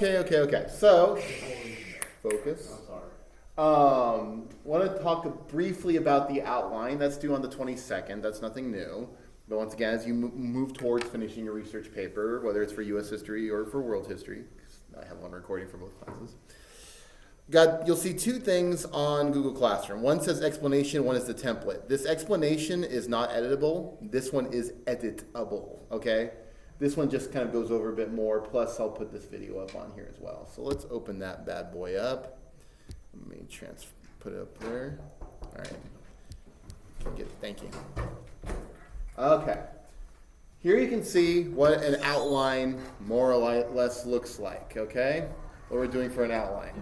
Okay. So, focus. I'm sorry. Want to talk briefly about the outline. That's due on the 22nd. That's nothing new. But once again, as you move towards finishing your research paper, whether it's for U.S. history or for world history, 'cause I have one recording for both classes, you'll see two things on Google Classroom. One says explanation, one is the template. This explanation is not editable. This one is editable, okay? This one just kind of goes over a bit more, plus I'll put this video up on here as well. So let's open that bad boy up. Let me put it up there. All right. Thank you. Okay. Here you can see what an outline more or less looks like, okay? What we're doing for an outline.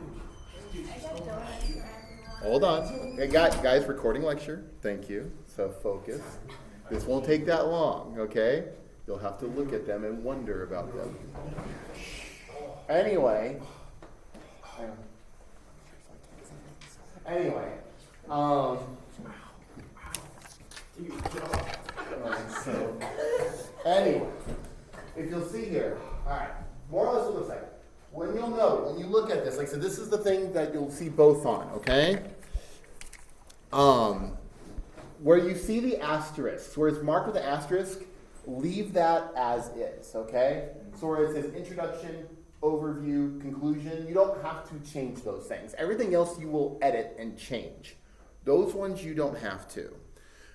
Hold on. I got guys recording lecture. Thank you. So focus. This won't take that long, okay? You'll have to look at them and wonder about them. Anyway. Anyway, if you'll see here, all right, more or less what it looks like. When you look at this, like I said, this is the thing that you'll see both on, okay? Where you see the asterisk, where it's marked with the asterisk, leave that as is, okay? So where it says introduction, overview, conclusion, you don't have to change those things. Everything else you will edit and change. Those ones you don't have to.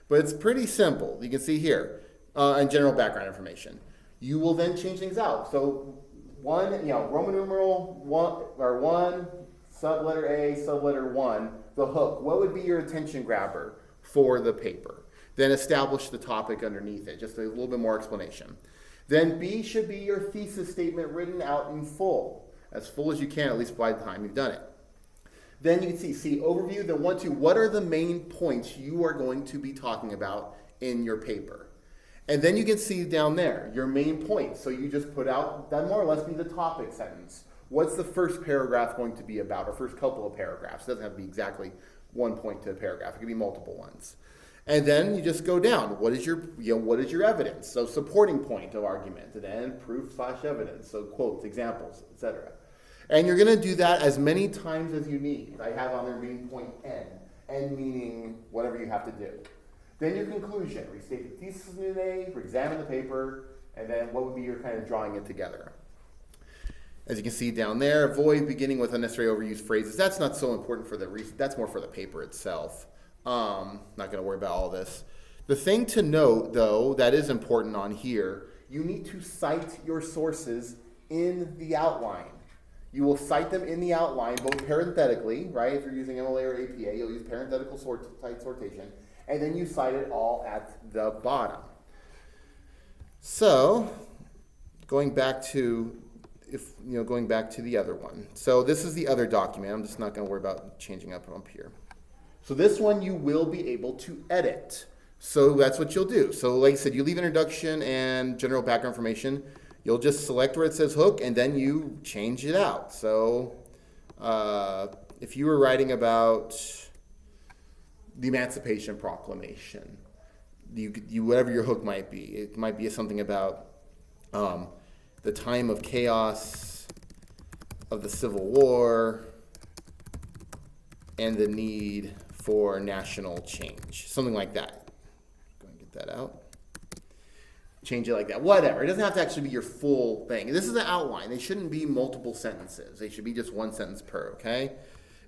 But it's pretty simple. You can see here, and general background information. You will then change things out. So Roman numeral one, subletter A, subletter 1, the hook. What would be your attention grabber for the paper? Then establish the topic underneath it, just a little bit more explanation. Then B should be your thesis statement written out in full, as full as you can, at least by the time you've done it. Then you can see overview, then 1, 2, what are the main points you are going to be talking about in your paper? And then you can see down there, your main points. So you just put out, that more or less be the topic sentence. What's the first paragraph going to be about, or first couple of paragraphs? It doesn't have to be exactly one point to a paragraph. It could be multiple ones. And then you just go down. What is your evidence? So supporting point of argument, and then proof/evidence. So quotes, examples, etc. And you're going to do that as many times as you need. I have on there main point N. N meaning whatever you have to do. Then your conclusion, restate the thesis of the day, examine the paper, and then what would be your kind of drawing it together. As you can see down there, avoid beginning with unnecessary overused phrases. That's not so important for that's more for the paper itself. Not going to worry about all this. The thing to note, though, that is important on here, you need to cite your sources in the outline. You will cite them in the outline, both parenthetically, right? If you're using MLA or APA, you'll use parenthetical sortation. And then you cite it all at the bottom. So, going back to the other one. So this is the other document. I'm just not going to worry about changing up here. So this one you will be able to edit. So that's what you'll do. So like I said, you leave introduction and general background information. You'll just select where it says hook, and then you change it out. So if you were writing about the Emancipation Proclamation, you whatever your hook might be. It might be something about the time of chaos of the Civil War and the need for national change. Something like that. Go and get that out. Change it like that. Whatever. It doesn't have to actually be your full thing. This is an outline. They shouldn't be multiple sentences. They should be just one sentence per, okay?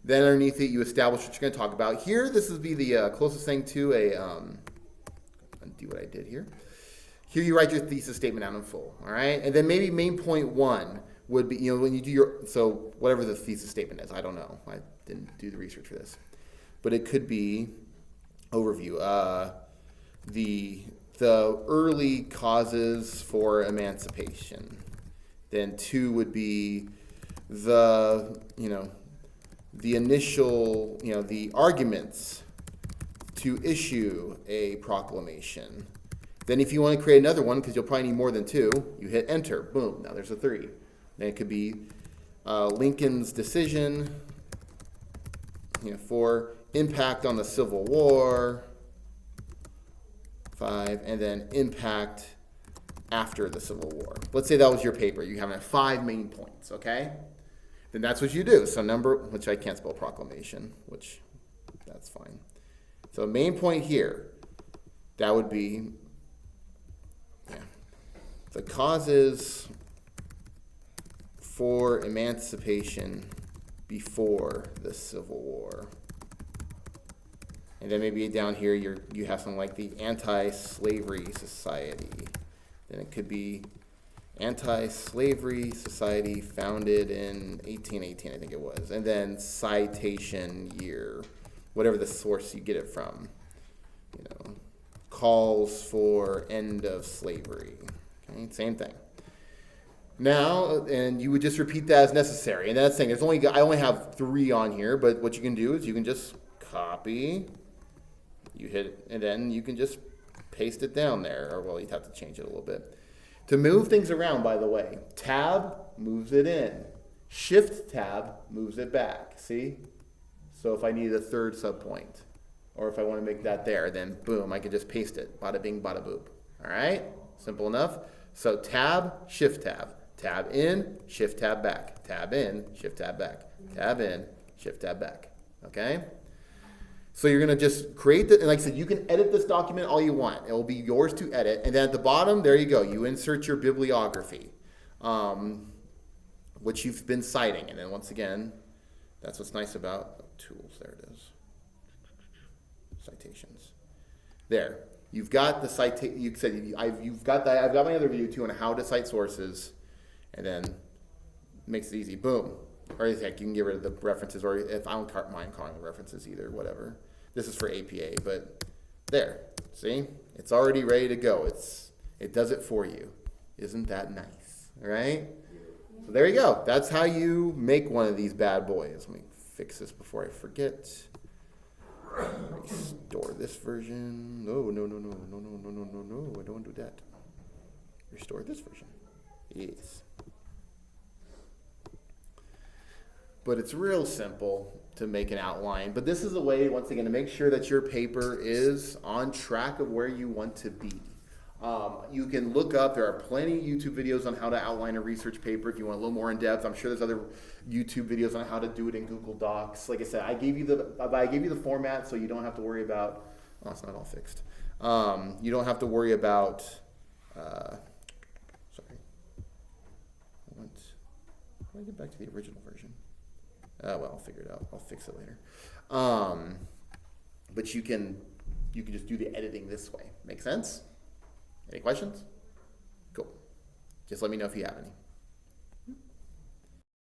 Then underneath it, you establish what you're going to talk about. Here, this would be the closest thing to a, undo what I did here. Here you write your thesis statement out in full, all right? And then maybe main point 1 would be, when you do so whatever the thesis statement is, I don't know. I didn't do the research for this. But it could be overview. The early causes for emancipation. Then 2 would be the initial, the arguments to issue a proclamation. Then if you want to create another one, because you'll probably need more than 2, you hit enter. Boom, now there's a 3. Then it could be Lincoln's decision, 4, impact on the Civil War, 5, and then impact after the Civil War. Let's say that was your paper. You have 5 main points, okay? Then that's what you do. So which I can't spell proclamation, which that's fine. So main point here, that would be, the causes for emancipation before the Civil War. And then maybe down here you have something like the Anti-Slavery Society. Then it could be Anti-Slavery Society founded in 1818, I think it was. And then citation year, whatever the source you get it from. Calls for end of slavery. Okay, same thing. Now, and you would just repeat that as necessary. And that's saying I only have 3 on here, but what you can do is you can just copy, you hit it, and then you can just paste it down there. Or, well, you'd have to change it a little bit. To move things around, by the way, tab moves it in. Shift tab moves it back. See? So if I need a 3rd subpoint, or if I want to make that there, then boom, I can just paste it. Bada bing, bada boop. All right? Simple enough. So tab, shift tab. Tab in, shift tab back. Tab in, shift tab back. Tab in, shift tab back. Okay? So you're going to just create and like I said, you can edit this document all you want. It will be yours to edit. And then at the bottom, there you go. You insert your bibliography, which you've been citing. And then once again, that's what's nice about tools. There it is. Citations. There. You've got the citation. You said I've got my other video too on how to cite sources, and then makes it easy. Boom. Or heck, you can get rid of the references, or if I don't mind calling the references either, whatever. This is for APA, but there. See, it's already ready to go. It does it for you. Isn't that nice? All right. So there you go. That's how you make one of these bad boys. Let me fix this before I forget. Restore this version. No. I don't want to do that. Restore this version. Yes. But it's real simple to make an outline. But this is a way, once again, to make sure that your paper is on track of where you want to be. You can look up, there are plenty of YouTube videos on how to outline a research paper if you want a little more in depth. I'm sure there's other YouTube videos on how to do it in Google Docs. Like I said, I gave you the format so you don't have to worry about, it's not all fixed. You don't have to worry about, how do I get back to the original version? Well, I'll figure it out. I'll fix it later. But you can just do the editing this way. Make sense? Any questions? Cool. Just let me know if you have any.